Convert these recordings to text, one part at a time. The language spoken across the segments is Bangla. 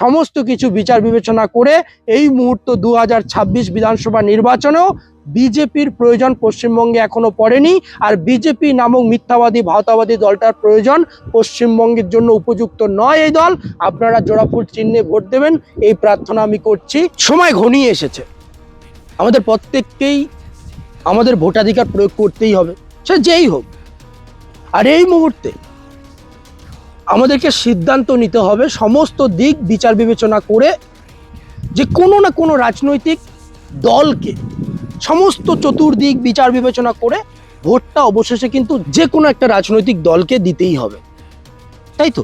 সমস্ত কিছু বিচার বিবেচনা করে এই মুহূর্ত 2026 বিধানসভা নির্বাচনেও বিজেপির প্রয়োজন পশ্চিমবঙ্গে এখনো পড়েনি। আর বিজেপি নামক মিথ্যাবাদী ভাওতাবাদী দলটার প্রয়োজন পশ্চিমবঙ্গের জন্য উপযুক্ত নয় এই দল। আপনারা জোড়াফুল চিহ্নে ভোট দেবেন এই প্রার্থনা আমি করছি। সময় ঘনিয়ে এসেছে, আমাদের প্রত্যেককেই আমাদের ভোটাধিকার প্রয়োগ করতেই হবে, সে যেই হোক। আর এই মুহূর্তে আমাদেরকে সিদ্ধান্ত নিতে হবে সমস্ত দিক বিচার বিবেচনা করে, যে কোনো না কোনো রাজনৈতিক দলকে সমস্ত চতুর্দিক বিচার বিবেচনা করে ভোটটা অবশেষে কিন্তু যে কোনো একটা রাজনৈতিক দলকে দিতেই হবে, তাই তো?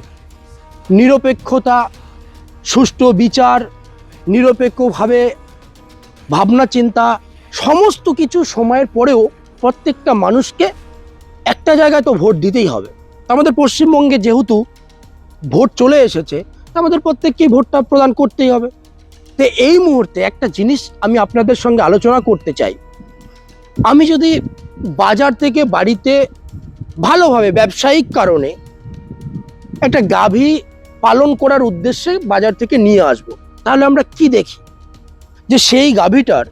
নিরপেক্ষতা, সুষ্ঠু বিচার, নিরপেক্ষভাবে ভাবনা চিন্তা, সমস্ত কিছু সময়ের পরেও প্রত্যেকটা মানুষকে একটা জায়গায় তো ভোট দিতেই হবে। আমাদের পশ্চিমবঙ্গে যেহেতু ভোট চলে এসেছে, আমাদের প্রত্যেককেই ভোটটা প্রদান করতেই হবে। তো এই মুহূর্তে একটা জিনিস আমি আপনাদের সঙ্গে আলোচনা করতে চাই। আমি যদি বাজার থেকে বাড়িতে ভালোভাবে ব্যবসায়িক কারণে একটা গাভী পালন করার উদ্দেশ্যে বাজার থেকে নিয়ে আসব, তাহলে আমরা কি দেখি? যে সেই গাভীটার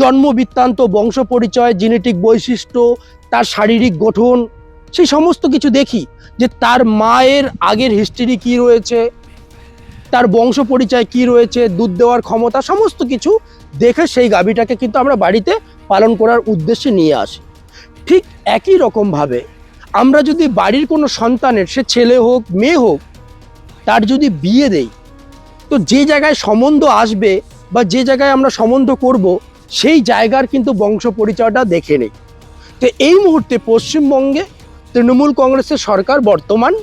জন্ম বৃত্তান্ত, বংশ পরিচয়, জেনেটিক বৈশিষ্ট্য, তার শারীরিক গঠন, সেই সমস্ত কিছু দেখি। যে তার মায়ের আগের হিস্ট্রি কি রয়েছে, তার বংশ পরিচয় কি রয়েছে, দুধ দেওয়ার ক্ষমতা, সমস্ত কিছু দেখে সেই গাভীটাকে কিন্তু আমরা বাড়িতে পালন করার উদ্দেশ্যে নিয়ে আসি। ঠিক একই রকমভাবে আমরা যদি বাড়ির কোনো সন্তানের, সে ছেলে হোক মেয়ে হোক, তার যদি বিয়ে দেই, তো যে জায়গায় সম্বন্ধ আসবে বা যে জায়গায় আমরা সম্বন্ধ করব, সেই জায়গার কিন্তু বংশ পরিচয়টা দেখে নেই। তো এই মুহূর্তে পশ্চিমবঙ্গে তৃণমূল কংগ্রেসের সরকার, বর্তমান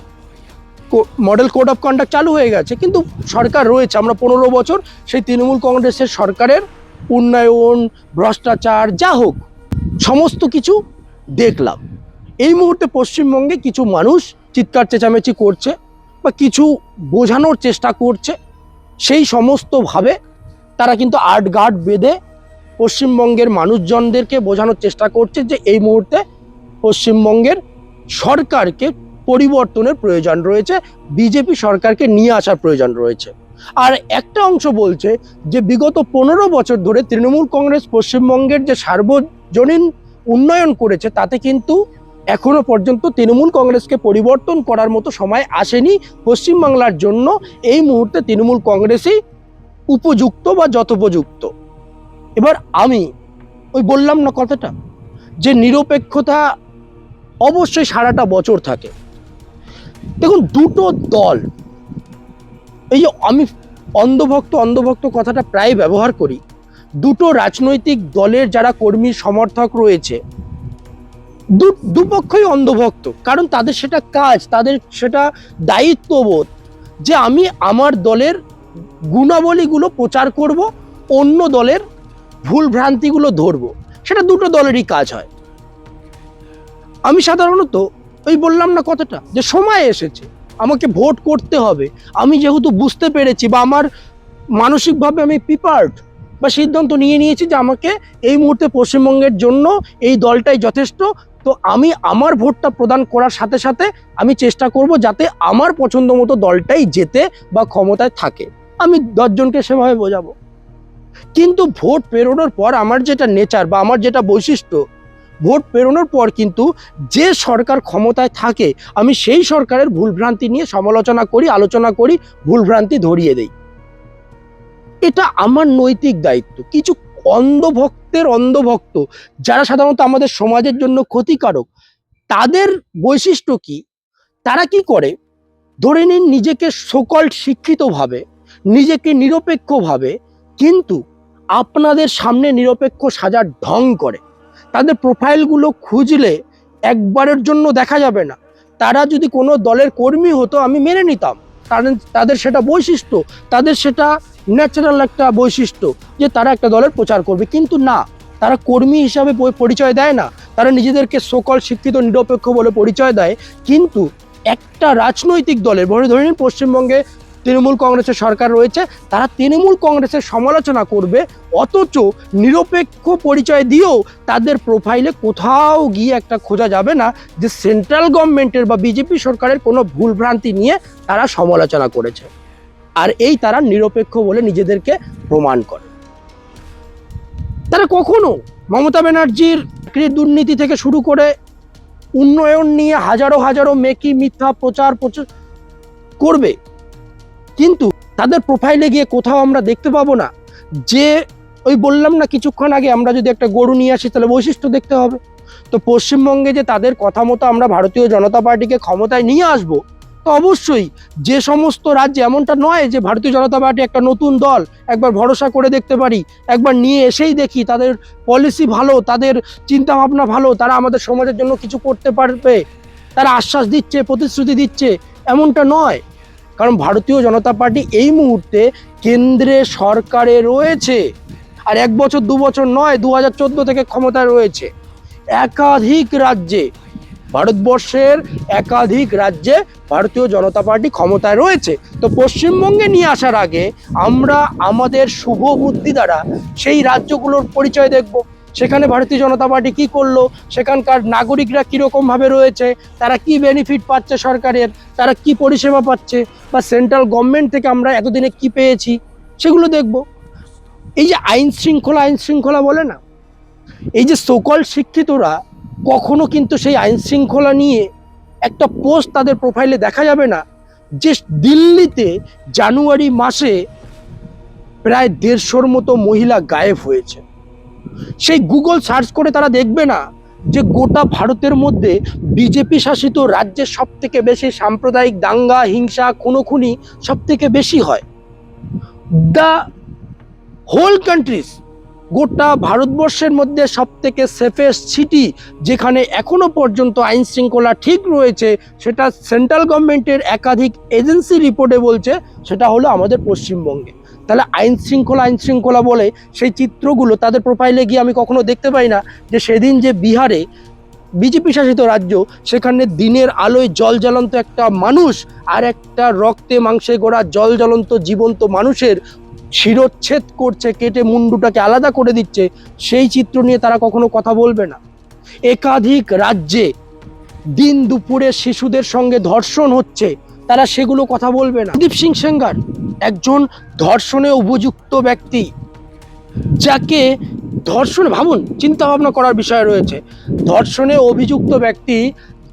মডেল কোড অফ কন্ডাক্ট চালু হয়ে গেছে, কিন্তু সরকার রয়েছে। আমরা 15 বছর সেই তৃণমূল কংগ্রেসের সরকারের উন্নয়ন, ভ্রষ্টাচার, যা হোক সমস্ত কিছু দেখলাম। এই মুহূর্তে পশ্চিমবঙ্গে কিছু মানুষ চিৎকার চেঁচামেচি করছে বা কিছু বোঝানোর চেষ্টা করছে, সেই সমস্তভাবে তারা কিন্তু আর্টগার্ড বেঁধে পশ্চিমবঙ্গের মানুষজনদেরকে বোঝানোর চেষ্টা করছে যে এই মুহূর্তে পশ্চিমবঙ্গের সরকারকে পরিবর্তনের প্রয়োজন রয়েছে, বিজেপি সরকারকে নিয়ে আসার প্রয়োজন রয়েছে। আর একটা অংশ বলছে যে বিগত 15 বছর ধরে তৃণমূল কংগ্রেস পশ্চিমবঙ্গের যে সার্বজনীন উন্নয়ন করেছে, তাতে কিন্তু এখনো পর্যন্ত তৃণমূল কংগ্রেসকে পরিবর্তন করার মতো সময় আসেনি। পশ্চিমবাংলার জন্য এই মুহূর্তে তৃণমূল কংগ্রেসই উপযুক্ত বা যথোপযুক্ত। এবার আমি ওই বললাম না কথাটা, যে নিরপেক্ষতা অবশ্যই সারাটা বছর থাকে। দেখুন, দুটো দল, এই যে আমি অন্ধভক্ত কথাটা প্রায় ব্যবহার করি, দুটো রাজনৈতিক দলের যারা কর্মী সমর্থক রয়েছে, দুপক্ষই অন্ধভক্ত। কারণ তাদের সেটা কাজ, তাদের সেটা দায়িত্ববোধ, যে আমি আমার দলের গুণাবলীগুলো প্রচার করব, অন্য দলের ভুল ভ্রান্তিগুলো ধরবো। সেটা দুটো দলেরই কাজ হয়। আমি সাধারণত ওই বললাম না কথাটা, যে সময় এসেছে আমাকে ভোট করতে হবে। আমি যেহেতু বুঝতে পেরেছি বা আমার মানসিকভাবে আমি প্রিপার্ড বা সিদ্ধান্ত নিয়ে নিয়েছি যে আমাকে এই মুহূর্তে পশ্চিমবঙ্গের জন্য এই দলটাই যথেষ্ট, তো আমি আমার ভোটটা প্রদান করার সাথে সাথে আমি চেষ্টা করব যাতে আমার পছন্দ মতো দলটাই জেতে বা ক্ষমতায় থাকে। আমি 10 জনকে সেভাবে বোঝাবো। কিন্তু ভোট পেরোনোর পর আমার যেটা নেচার বা আমার যেটা বৈশিষ্ট্য, ভোট পেরোনোর পর কিন্তু যে সরকার ক্ষমতায় থাকে, আমি সেই সরকারের ভুলভ্রান্তি নিয়ে সমালোচনা করি, আলোচনা করি, ভুলভ্রান্তি ধরিয়ে দেই। এটা আমার নৈতিক দায়িত্ব। কিছু অন্ধভক্ত যারা সাধারণত আমাদের সমাজের জন্য ক্ষতিকারক, তাদের বৈশিষ্ট্য কি? তারা কি করে? ধরে নিন নিজেকে সকল শিক্ষিতভাবে, নিজেকে নিরপেক্ষভাবে, কিন্তু আপনাদের সামনে নিরপেক্ষ সাজার ঢং করে। তাদের প্রোফাইলগুলো খুঁজলে একবারের জন্য দেখা যাবে না। তারা যদি কোনো দলের কর্মী হতো আমি মেনে নিতাম, কারণ তাদের সেটা বৈশিষ্ট্য, তাদের সেটা ন্যাচারাল একটা বৈশিষ্ট্য যে তারা একটা দলের প্রচার করবে। কিন্তু না, তারা কর্মী হিসাবে পরিচয় দেয় না, তারা নিজেদেরকে সকল শিক্ষিত নিরপেক্ষ বলে পরিচয় দেয়। কিন্তু একটা রাজনৈতিক দলের, ধরে নিন পশ্চিমবঙ্গে তৃণমূল কংগ্রেসের সরকার রয়েছে, তারা তৃণমূল কংগ্রেসের সমালোচনা করবে, অথচ নিরপেক্ষ পরিচয় দিয়েও তাদের প্রোফাইলে কোথাও গিয়ে একটা খোঁজা যাবে না যে সেন্ট্রাল গভর্নমেন্টের বা বিজেপি সরকারের কোনো ভুলভ্রান্তি নিয়ে তারা সমালোচনা করেছে। আর এই তারা নিরপেক্ষ বলে নিজেদেরকে প্রমাণ করে। তারা কখনো মমতা ব্যানার্জির দুর্নীতি থেকে শুরু করে উন্নয়ন নিয়ে হাজারো হাজারো মেকি মিথ্যা প্রচার করবে, কিন্তু তাদের প্রোফাইলে গিয়ে কোথাও আমরা দেখতে পাবো না যে ওই বললাম না কিছুক্ষণ আগে, আমরা যদি একটা গরু নিয়ে আসি তাহলে বৈশিষ্ট্য দেখতে হবে। তো পশ্চিমবঙ্গে যে তাদের কথা মতো আমরা ভারতীয় জনতা পার্টিকে ক্ষমতায় নিয়ে আসব, তো অবশ্যই যে সমস্ত রাজ্যে, এমনটা নয় যে ভারতীয় জনতা পার্টি একটা নতুন দল, একবার ভরসা করে দেখতে পারি, একবার নিয়ে এসেই দেখি তাদের পলিসি ভালো, তাদের চিন্তা ভাবনা ভালো, তারা আমাদের সমাজের জন্য কিছু করতে পারবে, তারা আশ্বাস দিচ্ছে, প্রতিশ্রুতি দিচ্ছে, এমনটা নয়। কারণ ভারতীয় জনতা পার্টি এই মুহূর্তে কেন্দ্রে সরকারে রয়েছে, আর 1 বছর 2 বছর নয়, 2014 থেকে ক্ষমতায় রয়েছে। একাধিক রাজ্যে, ভারতবর্ষের একাধিক রাজ্যে ভারতীয় জনতা পার্টি ক্ষমতায় রয়েছে। তো পশ্চিমবঙ্গে নিয়ে আসার আগে আমরা আমাদের শুভ বুদ্ধি দ্বারা সেই রাজ্যগুলোর পরিচয় দেখব, সেখানে ভারতীয় জনতা পার্টি কি করলো, সেখানকার নাগরিকরা কীরকমভাবে রয়েছে, তারা কি বেনিফিট পাচ্ছে সরকারের, তারা কি পরিষেবা পাচ্ছে, বা সেন্ট্রাল গভর্নমেন্ট থেকে আমরা এতদিনে কি পেয়েছি, সেগুলো দেখব। এই যে আইন শৃঙ্খলা বলে না, এই যে সকল শিক্ষিতরা কখনো কিন্তু সেই আইন শৃঙ্খলা নিয়ে একটা পোস্ট তাদের প্রোফাইলে দেখা যাবে না যে দিল্লিতে জানুয়ারি মাসে প্রায় 150-র মতো মহিলা গায়েব হয়েছে। সেই গুগল সার্চ করে তারা দেখবে না যে গোটা ভারতের মধ্যে বিজেপি শাসিত রাজ্যে সব থেকে বেশি সাম্প্রদায়িক দাঙ্গা, হিংসা, খুনোখুনি সব থেকে বেশি হয়। দ্য হোল কান্ট্রিজ, গোটা ভারতবর্ষের মধ্যে সব থেকে সেফেস্ট সিটি যেখানে এখনো পর্যন্ত আইন শৃঙ্খলা ঠিক রয়েছে, সেটা সেন্ট্রাল গভর্নমেন্টের একাধিক এজেন্সি রিপোর্টে বলছে, সেটা হলো আমাদের পশ্চিমবঙ্গে। তাহলে আইন শৃঙ্খলা বলে সেই চিত্রগুলো তাদের প্রোফাইলে গিয়ে আমি কখনো দেখতে পাই না যে সেদিন যে বিহারে বিজেপি শাসিত রাজ্য, সেখানে দিনের আলোয় জল জ্বলন্ত একটা মানুষ আর একটা রক্তে মাংসে গড়া জল জ্বলন্ত জীবন্ত মানুষের শিরচ্ছেদ করছে, কেটে মুন্ডুটাকে আলাদা করে দিচ্ছে, সেই চিত্র নিয়ে তারা কখনো কথা বলবে না। একাধিক রাজ্যে দিন দুপুরে শিশুদের সঙ্গে ধর্ষণ হচ্ছে, তারা সেগুলো কথা বলবে না। দীপ সিং সেঙ্গার একজন ধর্ষণে উপযুক্ত ব্যক্তি, যাকে ধর্ষণে, ভাবুন, চিন্তা ভাবনা করার বিষয় রয়েছে, ধর্ষণে অভিযুক্ত ব্যক্তি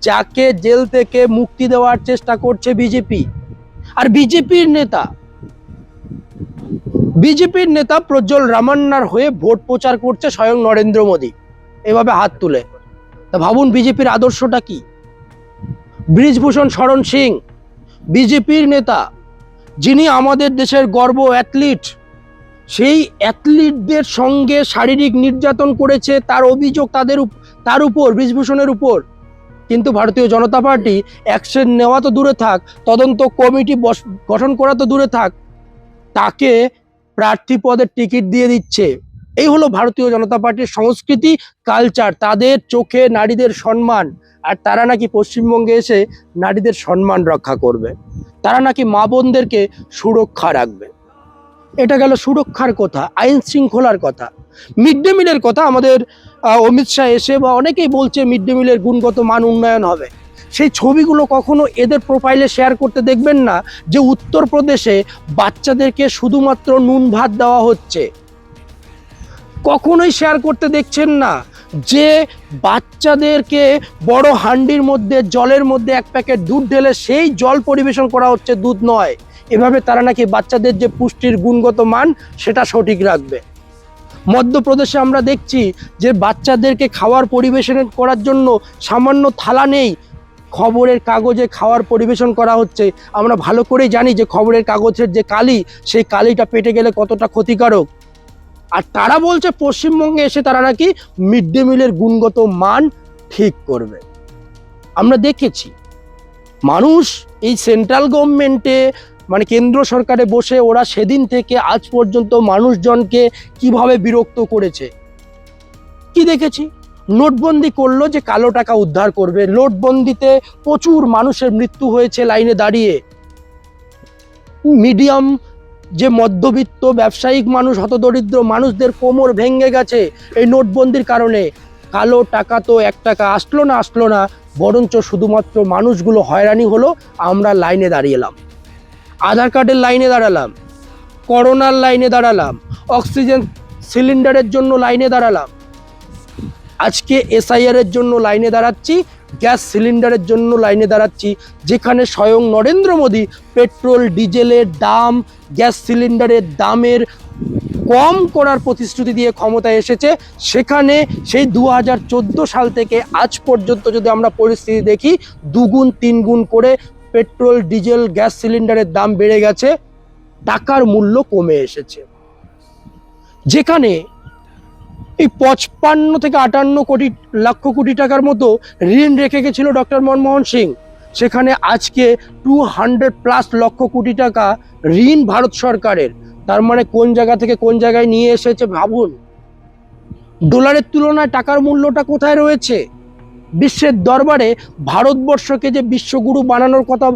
যাকে জেল থেকে মুক্তি দেওয়ার চেষ্টা করছে বিজেপি। আর বিজেপির নেতা প্রজ্জ্বল রামান্নার হয়ে ভোট প্রচার করছে স্বয়ং নরেন্দ্র মোদী, এভাবে হাত তুলে। তা ভাবুন বিজেপির আদর্শটা কি। বৃজভূষণ শরণ সিং বিজেপির নেতা, যিনি আমাদের দেশের গর্ব অ্যাথলিট, সেই অ্যাথলিটদের সঙ্গে শারীরিক নির্যাতন করেছে, তার অভিযোগ তার উপর, বৃজভূষণের উপর। কিন্তু ভারতীয় জনতা পার্টি অ্যাকশন নেওয়া তো দূরে থাক, তদন্ত কমিটি গঠন করা তো দূরে থাক, তাকে প্রার্থী পদের টিকিট দিয়ে দিচ্ছে। এই হলো ভারতীয় জনতা পার্টির সংস্কৃতি, কালচার, তাদের চোখে নারীদের সম্মান। আর তারা নাকি পশ্চিমবঙ্গে এসে নারীদের সম্মান রক্ষা করবে, তারা নাকি মা বোনদেরকে সুরক্ষা রাখবে। এটা গেল সুরক্ষার কথা, আইন শৃঙ্খলার কথা। মিড ডে মিলের কথা আমাদের অমিত শাহ এসে বা অনেকেই বলছে মিড ডে মিলের গুণগত মান উন্নয়ন হবে। সেই ছবিগুলো কখনো এদের প্রোফাইলে শেয়ার করতে দেখবেন না যে উত্তরপ্রদেশে বাচ্চাদেরকে শুধুমাত্র নুন ভাত দেওয়া হচ্ছে। কখনোই শেয়ার করতে দেখছেন না যে বাচ্চাদেরকে বড় হান্ডির মধ্যে, জলের মধ্যে 1 প্যাকেট দুধ ঢেলে সেই জল পরিবেশন করা হচ্ছে, দুধ নয়। এভাবে তারা নাকি বাচ্চাদের যে পুষ্টির গুণগত মান সেটা সঠিক রাখবে। মধ্যপ্রদেশে আমরা দেখছি যে বাচ্চাদেরকে খাওয়ার পরিবেশন করার জন্য সামান্য থালা নেই, খবরের কাগজে খাওয়ার পরিবেশন করা হচ্ছে। আমরা ভালো করেই জানি যে খবরের কাগজের যে কালি, সেই কালিটা পেটে গেলে কতটা ক্ষতিকারক। আর তারা বলছে পশ্চিমবঙ্গে এসে তারা নাকি মিড ডে মিলের গুণগত মান ঠিক করবে। আমরা দেখেছি মানুষ এই সেন্ট্রাল গভর্নমেন্টে, মানে কেন্দ্র সরকারে বসে ওরা সেদিন থেকে আজ পর্যন্ত মানুষজনকে কিভাবে বিরক্ত করেছে। কি দেখেছি, নোটবন্দি করলো যে কালো টাকা উদ্ধার করবে, নোটবন্দিতে প্রচুর মানুষের মৃত্যু হয়েছে লাইনে দাঁড়িয়ে। মিডিয়াম যে মধ্যবিত্ত ব্যবসায়িক মানুষ, হতদরিদ্র মানুষদের কোমর ভেঙে গেছে এই নোটবন্দির কারণে। কালো টাকা তো 1 টাকা আসলো না, বরঞ্চ শুধুমাত্র মানুষগুলো হয়রানি হলো, আমরা লাইনে দাঁড়িয়ে এলাম। আধার কার্ডের লাইনে দাঁড়ালাম, করোনার লাইনে দাঁড়ালাম, অক্সিজেন সিলিন্ডারের জন্য লাইনে দাঁড়ালাম, আজকে এসআইআর এর জন্য লাইনে দাঁড়াচ্ছি, গ্যাস সিলিন্ডারের জন্য লাইনে দাঁড়াচ্ছি, যেখানে স্বয়ং নরেন্দ্র মোদী পেট্রোল ডিজেলের দাম, গ্যাস সিলিন্ডারের দামের কম করার প্রতিশ্রুতি দিয়ে ক্ষমতায় এসেছে। সেখানে সেই 2014 সাল থেকে আজ পর্যন্ত যদি আমরা পরিস্থিতি দেখি, দুগুণ তিনগুণ করে পেট্রোল ডিজেল গ্যাস সিলিন্ডারের দাম বেড়ে গেছে, টাকার মূল্য কমে এসেছে। যেখানে এই 55 থেকে 58 লক্ষ কোটি টাকার মতো ঋণ রেখে গেছিল ডক্টর মনমোহন সিং, সেখানে আজকে 200+ লক্ষ কোটি টাকা ঋণ ভারত সরকারের। তার মানে কোন জায়গা থেকে কোন জায়গায় নিয়ে এসেছে ভাবুন। ডলারের তুলনায় টাকার মূল্যটা কোথায় রয়েছে? বিশ্বের দরবারে ভারতবর্ষকে যে বিশ্বগুরু বানানোর কথা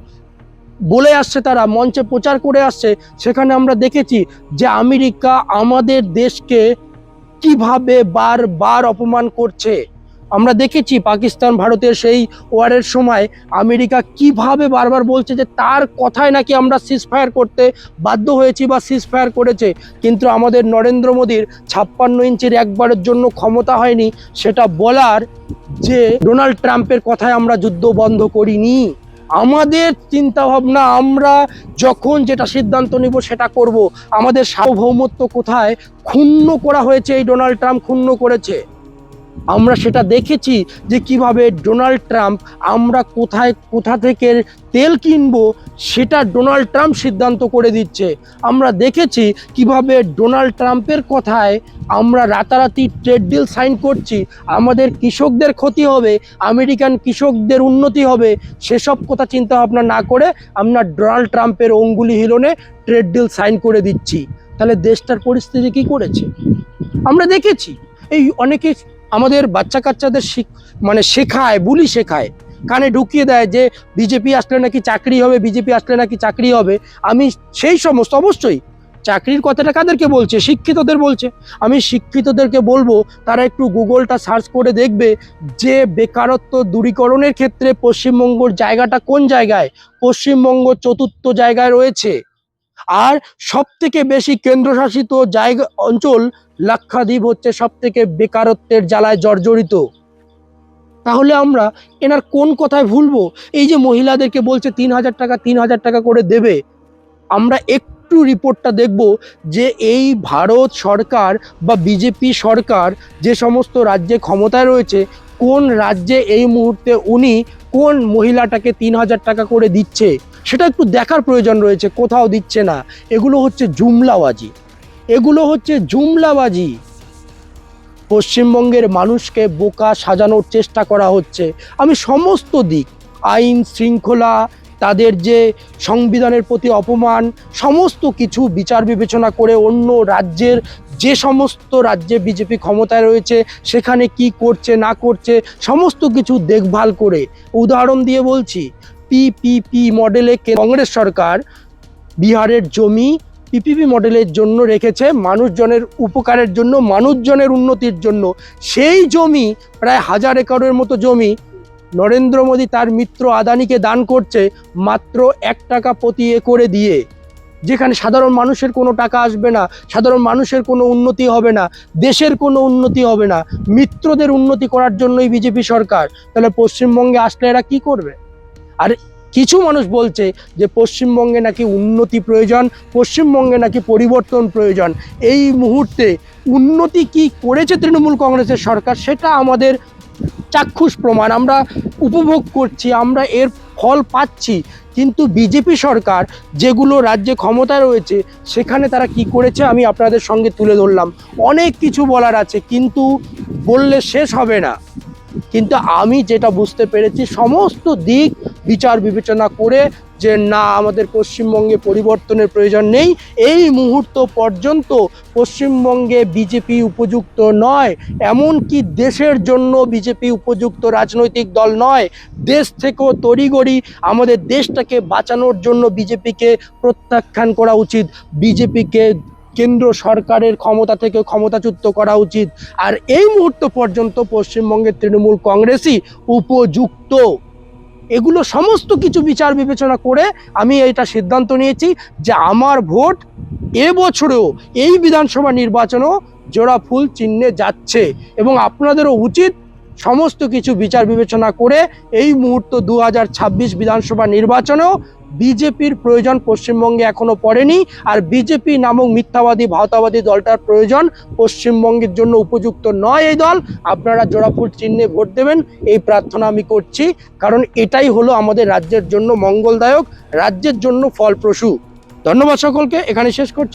বলে আসছে, তারা মঞ্চে প্রচার করে আসছে, সেখানে আমরা দেখেছি যে আমেরিকা আমাদের দেশকে কিভাবে বারবার অপমান করছে। আমরা দেখেছি পাকিস্তান ভারতের সেই ওয়ারের সময় আমেরিকা কিভাবে বারবার বলছে যে তার কথায় নাকি আমরা সিজফায়ার করতে বাধ্য হয়েছি বা সিজফায়ার করেছে, কিন্তু আমাদের নরেন্দ্র মোদীর 56 ইঞ্চির একবারের জন্য ক্ষমতা হয়নি সেটা বলার যে ডোনাল্ড ট্রাম্পের কথায় আমরা যুদ্ধ বন্ধ করিনি। আমাদের চিন্তা ভাবনা, আমরা যখন যেটা সিদ্ধান্ত নিব সেটা করব। আমাদের সার্বভৌমত্ব কোথায় ক্ষুণ্ণ করা হয়েছে, এই ডোনাল্ড ট্রাম্প ক্ষুণ্ণ করেছে। আমরা সেটা দেখেছি যে কিভাবে ডোনাল্ড ট্রাম্প, আমরা কোথা থেকে তেল কিনবো সেটা ডোনাল্ড ট্রাম্প সিদ্ধান্ত করে দিচ্ছে। আমরা দেখেছি কিভাবে ডোনাল্ড ট্রাম্পের কথায় আমরা রাতারাতি ট্রেড ডিল সাইন করছি, আমাদের কৃষকদের ক্ষতি হবে, আমেরিকান কৃষকদের উন্নতি হবে, সেসব কথা চিন্তা ভাবনা না করে আমরা ডোনাল্ড ট্রাম্পের অঙ্গুলি হিলনে ট্রেড ডিল সাইন করে দিচ্ছি। তাহলে দেশটার পরিস্থিতি কি করেছে আমরা দেখেছি। এই অনেকে আমাদের বাচ্চা কাচ্চাদের শেখায়, বুলি শেখায়, কানে ঢুকিয়ে দেয় যে বিজেপি আসলে নাকি চাকরি হবে, বিজেপি আসলে নাকি চাকরি হবে। আমি সেই সমস্ত, অবশ্যই চাকরির কথাটা কাদেরকে বলছে? শিক্ষিতদের বলছে। আমি শিক্ষিতদেরকে বলবো তারা একটু গুগলটা সার্চ করে দেখবে যে বেকারত্ব দূরীকরণের ক্ষেত্রে পশ্চিমবঙ্গের জায়গাটা কোন জায়গায়। পশ্চিমবঙ্গ 4র্থ জায়গায় রয়েছে, আর সব থেকে বেশি কেন্দ্রশাসিত জায়গা অঞ্চল লাক্ষাদ্বীপ হচ্ছে সব থেকে বেকারত্বের জ্বালায় জর্জরিত। তাহলে আমরা এনার কোন কথায় ভুলবো? এই যে মহিলাদেরকে বলছে 3000 টাকা করে দেবে, আমরা একটু রিপোর্টটা দেখব যে এই ভারত সরকার বা বিজেপি সরকার যে সমস্ত রাজ্যে ক্ষমতায় রয়েছে, কোন রাজ্যে এই মুহূর্তে উনি কোন মহিলাটাকে 3000 টাকা করে দিচ্ছে সেটা একটু দেখার প্রয়োজন রয়েছে। কোথাও দিচ্ছে না। এগুলো হচ্ছে জুমলাবাজি, এগুলো হচ্ছে জুমলাবাজি। পশ্চিমবঙ্গের মানুষকে বোকা সাজানোর চেষ্টা করা হচ্ছে। আমি সমস্ত দিক, আইন শৃঙ্খলা, তাদের যে সংবিধানের প্রতি অপমান, সমস্ত কিছু বিচার বিবেচনা করে অন্য রাজ্যের, যে সমস্ত রাজ্যে বিজেপি ক্ষমতায় রয়েছে সেখানে কি করছে না করছে সমস্ত কিছু দেখভাল করে, উদাহরণ দিয়ে বলছি, পিপিপি মডেলে কংগ্রেস সরকার বিহারের জমি পিপিপি মডেলের জন্য রেখেছে, মানুষজনের উপকারের জন্য, মানুষজনের উন্নতির জন্য। সেই জমি প্রায় 1000 একরের মতো জমি নরেন্দ্র মোদী তার মিত্র আদানিকে দান করছে মাত্র 1 টাকা প্রতি একরে দিয়ে, যেখানে সাধারণ মানুষের কোনো টাকা আসবে না, সাধারণ মানুষের কোনো উন্নতি হবে না, দেশের কোনো উন্নতি হবে না, মিত্রদের উন্নতি করার জন্যই বিজেপি সরকার। তাহলে পশ্চিমবঙ্গে আসলে এরা কি করবে? আর কিছু মানুষ বলছে যে পশ্চিমবঙ্গে নাকি উন্নতি প্রয়োজন, পশ্চিমবঙ্গে নাকি পরিবর্তন প্রয়োজন। এই মুহূর্তে উন্নতি কি করেছে তৃণমূল কংগ্রেসের সরকার সেটা আমাদের চাক্ষুষ প্রমাণ, আমরা উপভোগ করছি, আমরা এর ফল পাচ্ছি। কিন্তু বিজেপি সরকার যেগুলো রাজ্যে ক্ষমতায় রয়েছে সেখানে তারা কি করেছে আমি আপনাদের সঙ্গে তুলে ধরলাম। অনেক কিছু বলার আছে কিন্তু বললে শেষ হবে না। কিন্তু আমি যেটা বুঝতে পেরেছি, সমস্ত দিক বিচার বিবেচনা করে যে না, আমাদের পশ্চিমবঙ্গে পরিবর্তনের প্রয়োজন নেই, এই মুহূর্ত পর্যন্ত পশ্চিমবঙ্গে বিজেপি উপযুক্ত নয়, এমনকি দেশের জন্য বিজেপি উপযুক্ত রাজনৈতিক দল নয়। দেশ থেকেও তড়িঘড়ি আমাদের দেশটাকে বাঁচানোর জন্য বিজেপিকে প্রত্যাখ্যান করা উচিত, বিজেপিকে কেন্দ্র সরকারের ক্ষমতা থেকে ক্ষমতাচ্যুত করা উচিত। আর এই মুহূর্ত পর্যন্ত পশ্চিমবঙ্গের তৃণমূল কংগ্রেসই উপযুক্ত। এগুলো সমস্ত কিছু বিচার বিবেচনা করে আমি এটা সিদ্ধান্ত নিয়েছি যে আমার ভোট এবছরেও এই বিধানসভা নির্বাচনেও জোড়া ফুল চিহ্নে যাচ্ছে। এবং আপনাদেরও উচিত সমস্ত কিছু বিচার বিবেচনা করে এই মুহূর্ত 2026 বিধানসভা নির্বাচনেও বিজেপির প্রয়োজন পশ্চিমবঙ্গে এখনো পড়েনি, আর বিজেপি নামক মিথ্যাবাদী ভাওতাবাদী দলটার প্রয়োজন পশ্চিমবঙ্গের জন্য উপযুক্ত নয় এই দল। আপনারা জোড়াফুল চিহ্নে ভোট দেবেন এই প্রার্থনা আমি করছি, কারণ এটাই হলো আমাদের রাজ্যের জন্য মঙ্গলদায়ক, রাজ্যের জন্য ফলপ্রসূ। ধন্যবাদ সকলকে, এখানে শেষ করছি।